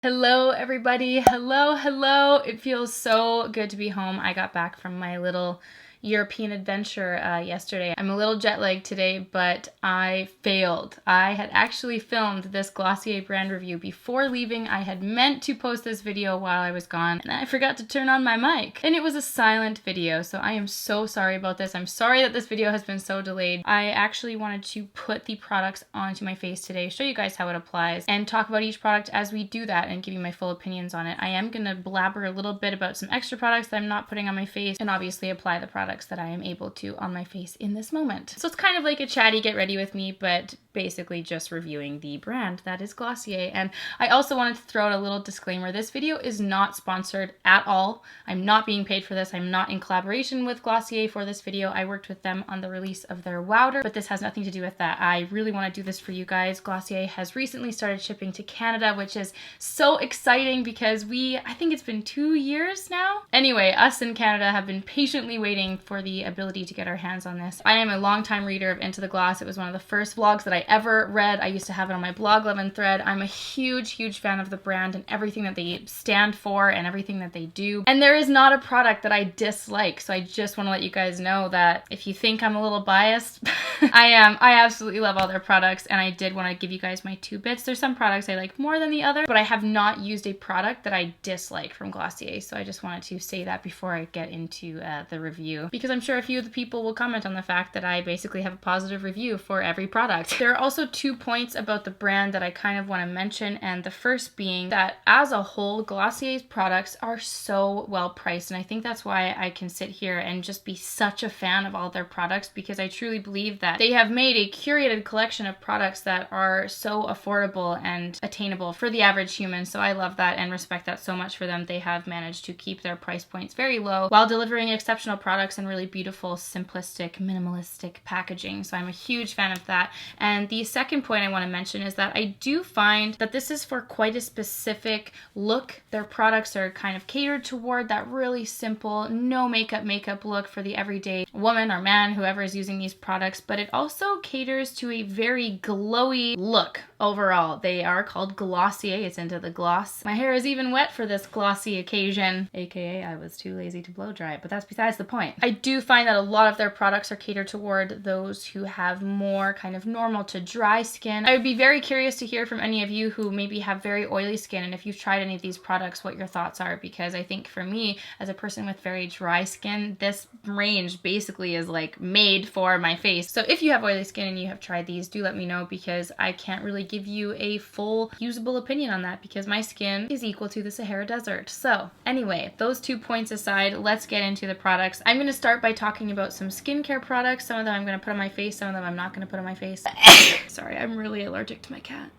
Hello everybody, hello. It feels so good to be home. I got back from my little European adventure yesterday. I'm a little jet lagged today, but I failed. I had actually filmed this Glossier brand review before leaving. I had meant to post this video while I was gone, and I forgot to turn on my mic. And it was a silent video, so I am so sorry about this. I'm sorry that this video has been so delayed. I actually wanted to put the products onto my face today, show you guys how it applies, and talk about each product as we do that and give you my full opinions on it. I am gonna blabber a little bit about some extra products that I'm not putting on my face, and obviously apply the products that I am able to on my face in this moment. So it's kind of like a chatty get ready with me, but basically just reviewing the brand that is Glossier. And I also wanted to throw out a little disclaimer. This video is not sponsored at all. I'm not being paid for this. I'm not in collaboration with Glossier for this video. I worked with them on the release of their Wowder, but this has nothing to do with that. I really want to do this for you guys. Glossier has recently started shipping to Canada, which is so exciting because I think it's been 2 years now. Anyway, us in Canada have been patiently waiting for the ability to get our hands on this. I am a longtime reader of Into the Gloss. It was one of the first blogs that I ever read. I used to have it on my blog 11 thread. I'm a huge fan of the brand and everything that they stand for and everything that they do. And there is not a product that I dislike. So I just want to let you guys know that if you think I'm a little biased, I am. I absolutely love all their products, and I did want to give you guys my 2 bits. There's some products I like more than the other, but I have not used a product that I dislike from Glossier. So I just wanted to say that before I get into the review, because I'm sure a few of the people will comment on the fact that I basically have a positive review for every product. There are also 2 points about the brand that I kind of want to mention, and the first being that as a whole, Glossier's products are so well priced, and I think that's why I can sit here and just be such a fan of all their products, because I truly believe that they have made a curated collection of products that are so affordable and attainable for the average human. So I love that and respect that so much for them. They have managed to keep their price points very low while delivering exceptional products and really beautiful, simplistic, minimalistic packaging. So I'm a huge fan of that. And the second point I want to mention is that I do find that this is for quite a specific look. Their products are kind of catered toward that really simple, no makeup look for the everyday woman or man, whoever is using these products, but it also caters to a very glowy look overall. They are called Glossier. It's into the gloss. My hair is even wet for this glossy occasion, aka I was too lazy to blow dry it, but that's besides the point. I do find that a lot of their products are catered toward those who have more kind of normal to dry skin. I would be very curious to hear from any of you who maybe have very oily skin, and if you've tried any of these products, what your thoughts are, because I think for me, as a person with very dry skin, this range basically is like made for my face. So if you have oily skin and you have tried these, do let me know, because I can't really give you a full usable opinion on that because my skin is equal to the Sahara Desert. So anyway, those 2 points aside, let's get into the products. I'm going to start by talking about some skincare products. Some of them I'm going to put on my face, some of them I'm not going to put on my face. Sorry, I'm really allergic to my cat.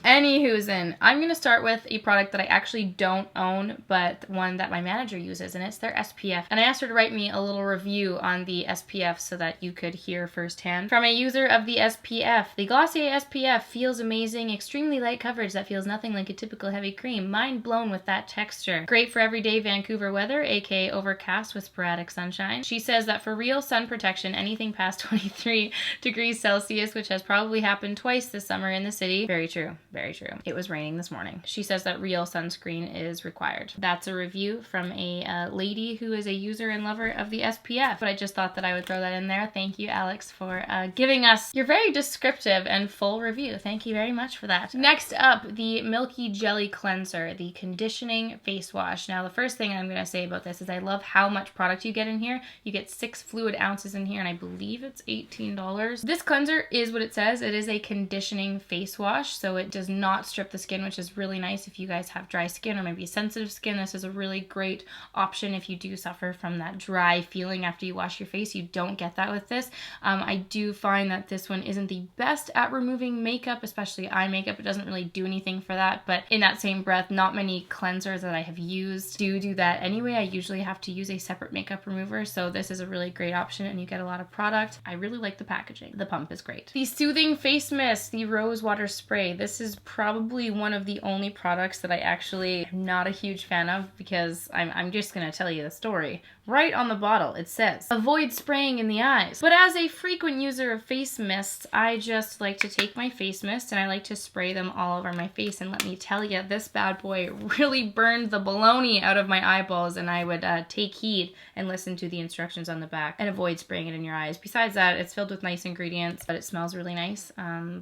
Anywho's-in, I'm going to start with a product that I actually don't own, but one that my manager uses, and it's their SPF. And I asked her to write me a little review on the SPF so that you could hear firsthand from a user of the SPF. The Glossier SPF feels amazing, extremely light coverage that feels nothing like a typical heavy cream. Mind blown with that texture. Great for everyday Vancouver weather, aka overcast with sporadic sunshine. She says that for real sun protection, anything past 23 degrees Celsius, which has probably happened twice this summer in the city. Very true. Very true. It was raining this morning. She says that real sunscreen is required. That's a review from a lady who is a user and lover of the SPF, but I just thought that I would throw that in there. Thank you, Alex, for giving us your very descriptive and full review. Thank you very much for that. Next up, the MILKY Jelly Cleanser, the conditioning face wash. Now, the first thing I'm going to say about this is I love how much product you get in here. You get 6 fluid ounces in here, and I believe it's $18. This cleanser is what it says. It is a conditioning face wash, so it does not strip the skin, which is really nice if you guys have dry skin or maybe sensitive skin. This is a really great option if you do suffer from that dry feeling after you wash your face. You don't get that with this. I do find that this one isn't the best at removing makeup, especially eye makeup. It doesn't really do anything for that, but in that same breath, not many cleansers that I have used do that anyway. I usually have to use a separate makeup remover, so this is a really great option and you get a lot of product. I really like the packaging. The pump is great. The Soothing Moisturizing face mist, the rose water spray. This is probably one of the only products that I actually am not a huge fan of, because I'm just gonna tell you the story. Right on the bottle it says, avoid spraying in the eyes. But as a frequent user of face mists, I just like to take my face mist and I like to spray them all over my face. And let me tell you, this bad boy really burned the baloney out of my eyeballs, and I would take heed and listen to the instructions on the back and avoid spraying it in your eyes. Besides that, it's filled with nice ingredients, but it smells really nice.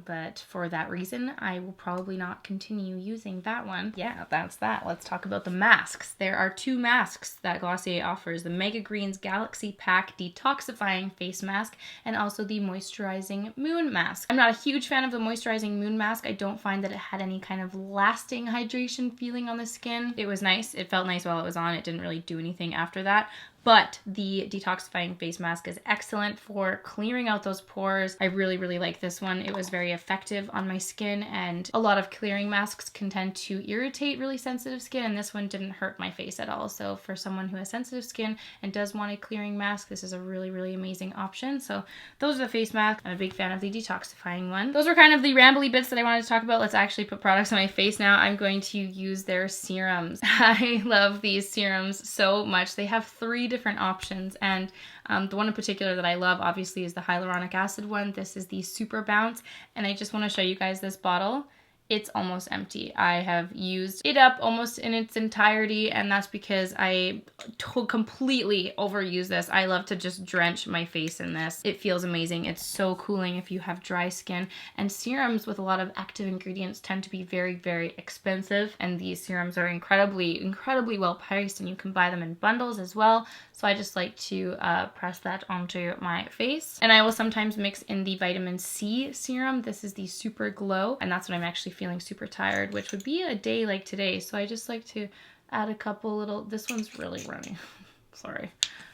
But for that reason, I will probably not continue using that one. Yeah, that's that. Let's talk about the masks. There are 2 masks that Glossier offers: the Mega Greens Galaxy Pack Detoxifying Face Mask and also the Moisturizing Moon Mask. I'm not a huge fan of the Moisturizing Moon Mask. I don't find that it had any kind of lasting hydration feeling on the skin. It was nice. It felt nice while it was on. It didn't really do anything after that. But the detoxifying face mask is excellent for clearing out those pores. I really, really like this one. It was very effective on my skin, and a lot of clearing masks can tend to irritate really sensitive skin, and this one didn't hurt my face at all. So for someone who has sensitive skin and does want a clearing mask, this is a really, really amazing option. So those are the face masks. I'm a big fan of the detoxifying one. Those were kind of the rambly bits that I wanted to talk about. Let's actually put products on my face now. I'm going to use their serums. I love these serums so much. They have 3 different options, and the one in particular that I love obviously is the hyaluronic acid one. This is the Super Bounce, and I just want to show you guys this bottle. It's almost empty. I have used it up almost in its entirety, and that's because I completely overuse this. I love to just drench my face in this. It feels amazing. It's so cooling if you have dry skin, and serums with a lot of active ingredients tend to be very, very expensive, and these serums are incredibly, incredibly well priced, and you can buy them in bundles as well. So I just like to press that onto my face. And I will sometimes mix in the vitamin C serum. This is the Super Glow, and that's when I'm actually feeling super tired, which would be a day like today. So I just like to add a couple little, this one's really runny. Sorry.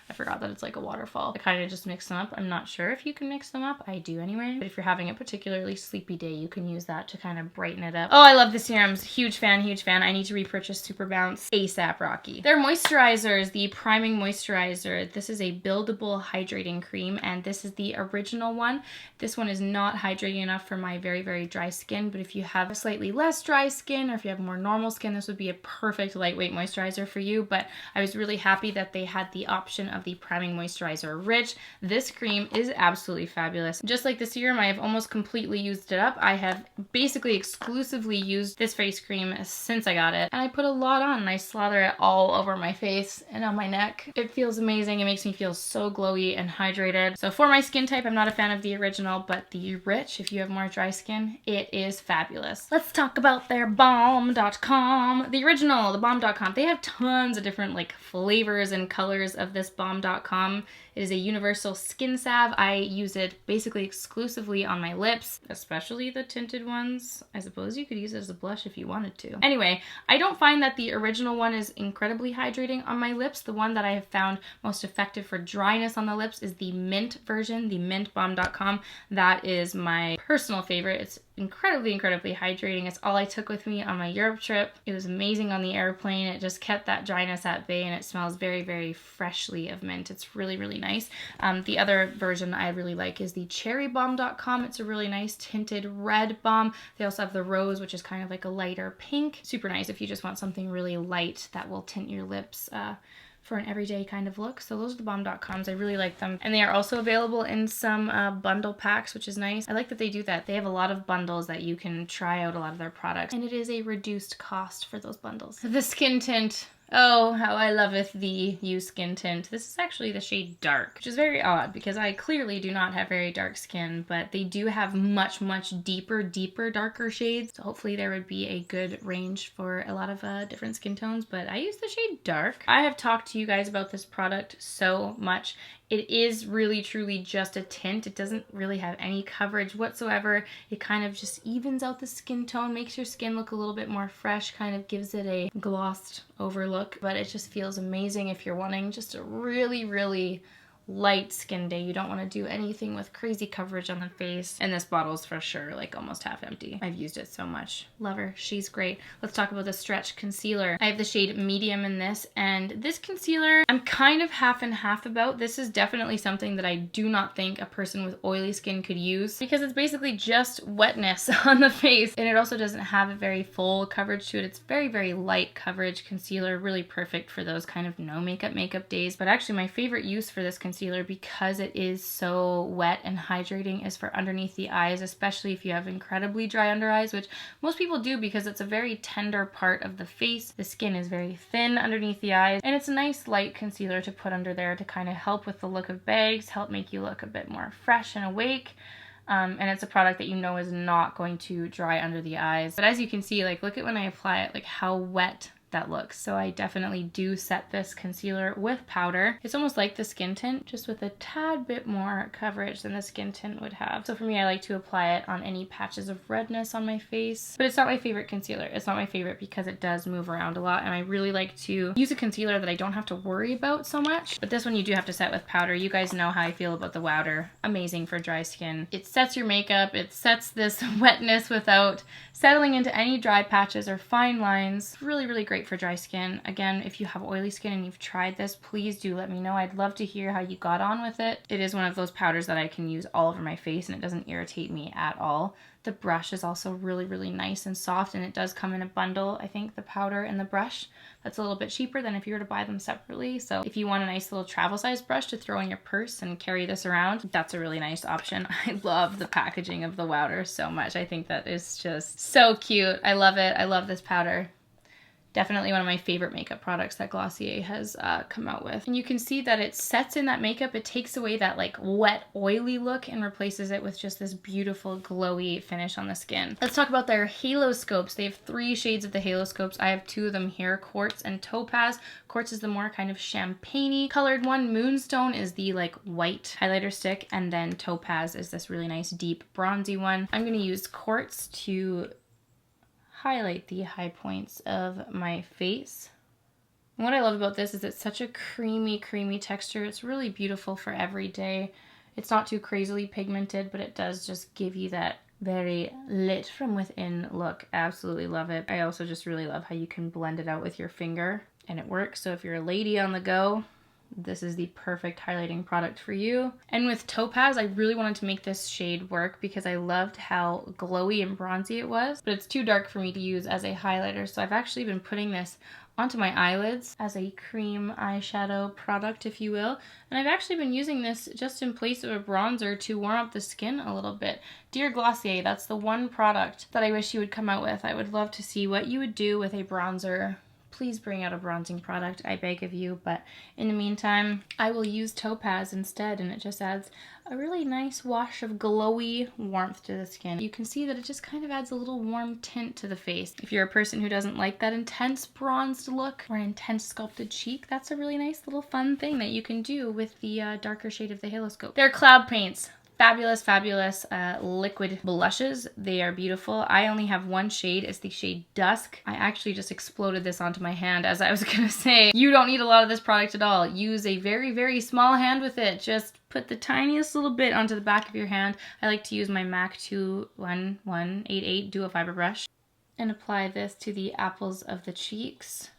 I forgot that it's like a waterfall. I kind of just mix them up. I'm not sure if you can mix them up. I do anyway. But if you're having a particularly sleepy day, you can use that to kind of brighten it up. Oh, I love the serums. Huge fan, huge fan. I need to repurchase Super Bounce ASAP, Rocky. Their moisturizers, the priming moisturizer. This is a buildable hydrating cream, and this is the original one. This one is not hydrating enough for my very, very dry skin, but if you have a slightly less dry skin, or if you have more normal skin, this would be a perfect lightweight moisturizer for you. But I was really happy that they had the option of the priming moisturizer rich. This cream is absolutely fabulous. Just like the serum, I have almost completely used it up. I have basically exclusively used this face cream since I got it, and I put a lot on, and I slather it all over my face and on my neck. It feels amazing. It makes me feel so glowy and hydrated. So for my skin type, I'm not a fan of the original, but the rich, if you have more dry skin, it is fabulous. Let's talk about their balm.com. The original, the balm.com. They have tons of different like flavors and colors of this balm.com. It is a universal skin salve. I use it basically exclusively on my lips, especially the tinted ones. I suppose you could use it as a blush if you wanted to. Anyway, I don't find that the original one is incredibly hydrating on my lips. The one that I have found most effective for dryness on the lips is the mint version, the mintbalm.com. That is my personal favorite. It's incredibly, incredibly hydrating. It's all I took with me on my Europe trip. It was amazing on the airplane. It just kept that dryness at bay, and it smells very, very freshly of mint. It's really, really nice. The other version I really like is the cherrybalm.com. It's a really nice tinted red balm. They also have the rose, which is kind of like a lighter pink. Super nice if you just want something really light that will tint your lips for an everyday kind of look. So those are the balm.coms. I really like them. And they are also available in some bundle packs, which is nice. I like that they do that. They have a lot of bundles that you can try out a lot of their products, and it is a reduced cost for those bundles. The skin tint. Oh, how I loveth thee, you skin tint. This is actually the shade Dark, which is very odd because I clearly do not have very dark skin, but they do have much, much deeper, darker shades. So hopefully there would be a good range for a lot of different skin tones, but I use the shade Dark. I have talked to you guys about this product so much. It is really, truly just a tint. It doesn't really have any coverage whatsoever. It kind of just evens out the skin tone, makes your skin look a little bit more fresh, kind of gives it a glossed over look, but it just feels amazing if you're wanting just a really, really light skin day. You don't want to do anything with crazy coverage on the face. And this bottle's for sure like almost half empty. I've used it so much. Love her. She's great. Let's talk about the stretch concealer. I have the shade medium in this, and this concealer I'm kind of half and half about. This is definitely something that I do not think a person with oily skin could use because it's basically just wetness on the face, and it also doesn't have a very full coverage to it. It's very, very light coverage concealer, really perfect for those kind of no makeup days. But actually my favorite use for this concealer, because it is so wet and hydrating, is for underneath the eyes, especially if you have incredibly dry under eyes, which most people do because it's a very tender part of the face. The skin is very thin underneath the eyes, and it's a nice light concealer to put under there to kind of help with the look of bags, help make you look a bit more fresh and awake. And it's a product that you know is not going to dry under the eyes. But as you can see, like, look at when I apply it, like how wet that looks. So I definitely do set this concealer with powder. It's almost like the skin tint, just with a tad bit more coverage than the skin tint would have. So for me, I like to apply it on any patches of redness on my face. But it's not my favorite concealer. It's not my favorite because it does move around a lot, and I really like to use a concealer that I don't have to worry about so much. But this one you do have to set with powder. You guys know how I feel about the powder. Amazing for dry skin. It sets your makeup. It sets this wetness without settling into any dry patches or fine lines. Really, really great for dry skin. Again, if you have oily skin and you've tried this, please do let me know. I'd love to hear how you got on with it. It is one of those powders that I can use all over my face and it doesn't irritate me at all. The brush is also really, really nice and soft, and it does come in a bundle. I think the powder and the brush, that's a little bit cheaper than if you were to buy them separately. So if you want a nice little travel size brush to throw in your purse and carry this around, that's a really nice option. I love the packaging of the powder so much. I think that is just so cute. I love it. I love this powder. Definitely one of my favorite makeup products that Glossier has come out with. And you can see that it sets in that makeup. It takes away that like wet, oily look and replaces it with just this beautiful, glowy finish on the skin. Let's talk about their halo scopes. They have 3 shades of the halo scopes. I have 2 of them here, Quartz and Topaz. Quartz is the more kind of champagne-y colored one. Moonstone is the like white highlighter stick. And then Topaz is this really nice, deep, bronzy one. I'm gonna use Quartz to highlight the high points of my face. And what I love about this is it's such a creamy texture. It's really beautiful for every day. It's not too crazily pigmented, but it does just give you that very lit from within look. Absolutely love it. I also just really love how you can blend it out with your finger and it works. So if you're a lady on the go, this is the perfect highlighting product for you. And with Topaz, I really wanted to make this shade work because I loved how glowy and bronzy it was, but it's too dark for me to use as a highlighter. So I've actually been putting this onto my eyelids as a cream eyeshadow product, if you will. And I've actually been using this just in place of a bronzer to warm up the skin a little bit. Dear Glossier, that's the one product that I wish you would come out with. I would love to see what you would do with a bronzer. Please bring out a bronzing product, I beg of you. But in the meantime, I will use Topaz instead, and it just adds a really nice wash of glowy warmth to the skin. You can see that it just kind of adds a little warm tint to the face. If you're a person who doesn't like that intense bronzed look or an intense sculpted cheek, that's a really nice little fun thing that you can do with the darker shade of the Halo Scope. They're cloud paints. Fabulous, fabulous liquid blushes. They are beautiful. I only have one shade. It's the shade Dusk. I actually just exploded this onto my hand as I was gonna say, you don't need a lot of this product at all. Use a very, very small hand with it. Just put the tiniest little bit onto the back of your hand. I like to use my MAC 21188 Duo Fiber brush and apply this to the apples of the cheeks.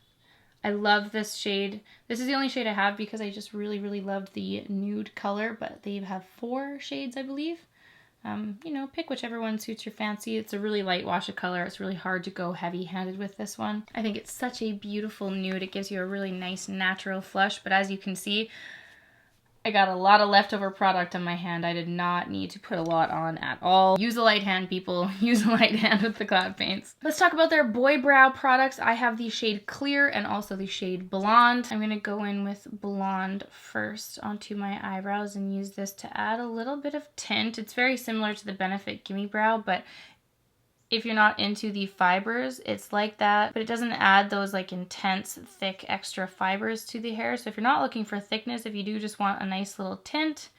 I love this shade. This is the only shade I have because I just really, really loved the nude color, but they have 4 shades, I believe. You know, pick whichever one suits your fancy. It's a really light wash of color. It's really hard to go heavy-handed with this one. I think it's such a beautiful nude. It gives you a really nice natural flush, but as you can see, I got a lot of leftover product on my hand. I did not need to put a lot on at all. Use a light hand, people. Use a light hand with the cloud paints. Let's talk about their boy brow products. I have the shade Clear and also the shade Blonde. I'm going to go in with Blonde first onto my eyebrows and use this to add a little bit of tint. It's very similar to the Benefit Gimme Brow, but if you're not into the fibers, it's like that, but it doesn't add those like intense, thick, extra fibers to the hair. So if you're not looking for thickness, if you do just want a nice little tint,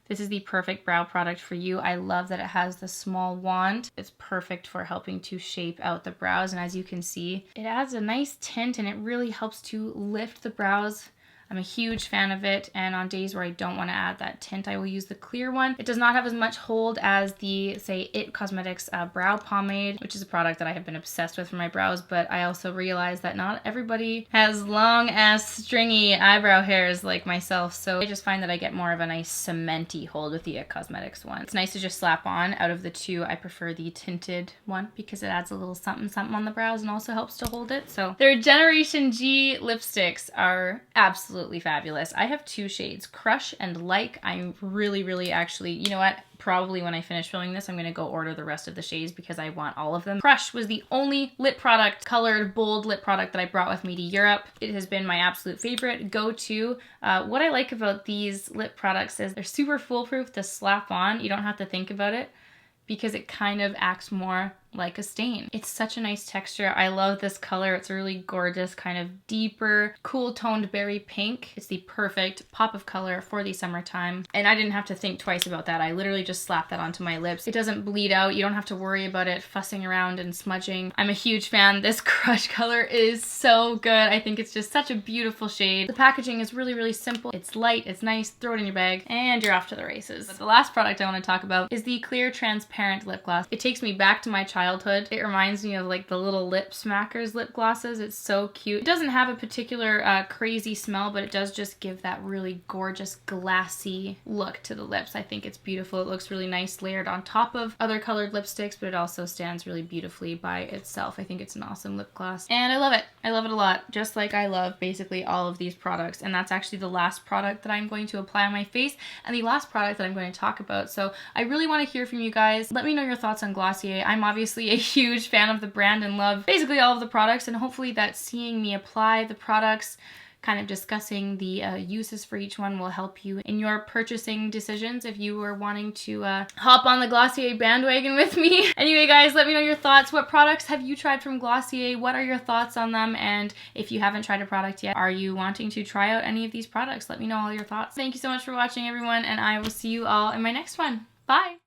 this is the perfect brow product for you. I love that it has the small wand. It's perfect for helping to shape out the brows. And as you can see, it adds a nice tint and it really helps to lift the brows I'm a huge fan of it, and on days where I don't want to add that tint, I will use the clear one. It does not have as much hold as the, say, IT Cosmetics brow pomade, which is a product that I have been obsessed with for my brows, but I also realize that not everybody has long ass stringy eyebrow hairs like myself, so I just find that I get more of a nice cementy hold with the IT Cosmetics one. It's nice to just slap on. Out of the two, I prefer the tinted one because it adds a little something something on the brows and also helps to hold it. So their Generation G lipsticks are absolutely fabulous. I have two shades, Crush and Like. I'm really actually, you know what? Probably when I finish filming this, I'm going to go order the rest of the shades because I want all of them. Crush was the only lip product, colored bold lip product that I brought with me to Europe. It has been my absolute favorite go-to. What I like about these lip products is they're super foolproof to slap on. You don't have to think about it because it kind of acts more like a stain. It's such a nice texture. I love this color. It's a really gorgeous, kind of deeper, cool toned berry pink. It's the perfect pop of color for the summertime. And I didn't have to think twice about that. I literally just slapped that onto my lips. It doesn't bleed out. You don't have to worry about it fussing around and smudging. I'm a huge fan. This Crush color is so good. I think it's just such a beautiful shade. The packaging is really simple. It's light, it's nice, throw it in your bag, and you're off to the races. But the last product I want to talk about is the clear transparent lip gloss. It takes me back to my childhood. It reminds me of like the little lip smackers lip glosses. It's so cute. It doesn't have a particular crazy smell, but it does just give that really gorgeous glassy look to the lips. I think it's beautiful. It looks really nice layered on top of other colored lipsticks, but it also stands really beautifully by itself. I think it's an awesome lip gloss and I love it. I love it a lot, just like I love basically all of these products. And that's actually the last product that I'm going to apply on my face and the last product that I'm going to talk about. So I really want to hear from you guys. Let me know your thoughts on Glossier. I'm obviously a huge fan of the brand and love basically all of the products, and hopefully that seeing me apply the products, kind of discussing the uses for each one, will help you in your purchasing decisions if you are wanting to hop on the Glossier bandwagon with me. Anyway guys, let me know your thoughts. What products have you tried from Glossier? What are your thoughts on them? And if you haven't tried a product yet, are you wanting to try out any of these products? Let me know all your thoughts. Thank you so much for watching everyone, and I will see you all in my next one. Bye!